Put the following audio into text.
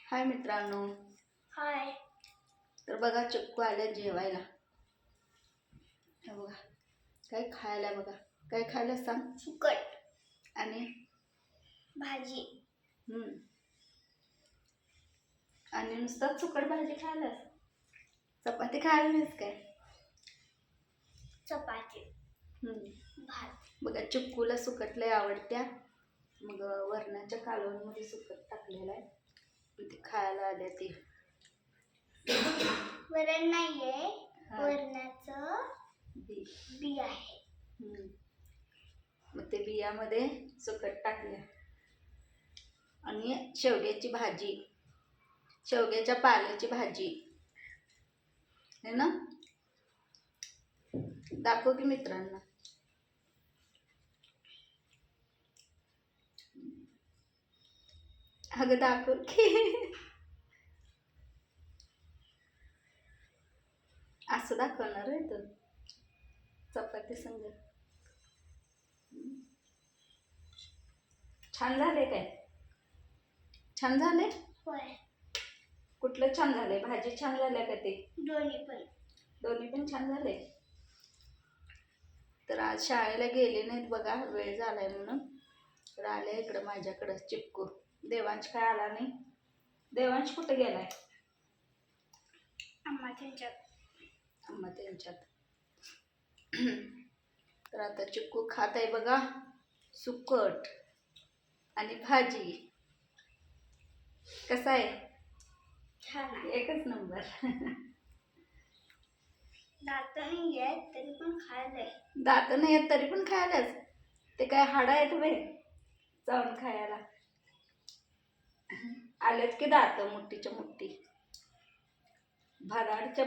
हाय मित्रांनो. हाय. तर बघा चिक्कू आले जेवायला. हे बघा काय खायला, बघा काय खायला सांग. सुकट आणि भाजी. आणि नुसतं सुकट भाजी खायलास, चपाती खायला नाहीस काय? चपाती भात. बघा चिक्कूला सुकट लय आवडत्या, मग वरणाच्या कालवणमध्ये सुकट टाकलेलं आहे. ते खायला आल्या ती. वरण नाहीये, वरणाचं बी आहे. मग ते बियामध्ये सुकट टाकल्या. आणि शेवग्याची भाजी, शेवग्याच्या पाल्याची भाजी है ना. दाखव की मित्रांना. अगं दाखव की. असं दाखवणार आहे तू चपाती संग. छान झाले काय? छान झाले. होय. कुठलं छान झालंय? भाजी छान झाल्या का? ते दोन्ही पण छान झाले. तर आज शाळेला गेले नाहीत बघा, वेळ झालाय म्हणून. तर आले इकडं माझ्याकडं चिक्कू. देवांश काय आला नाही. देवांश कुठे गेलाय? अम्मा त्यांच्यात. तर आता चिक्कू खात आहे बघा, सुकट आणि भाजी. कसा आहे? छान. एकच नंबर. दात नाही आहेत तरी पण खायलाय. दात नाही आहेत तरी पण खायलाच. ते काय हाडं आहेत बे जाऊन खायला. आलेत की दात मोठीच्या मोठी, भराडच्या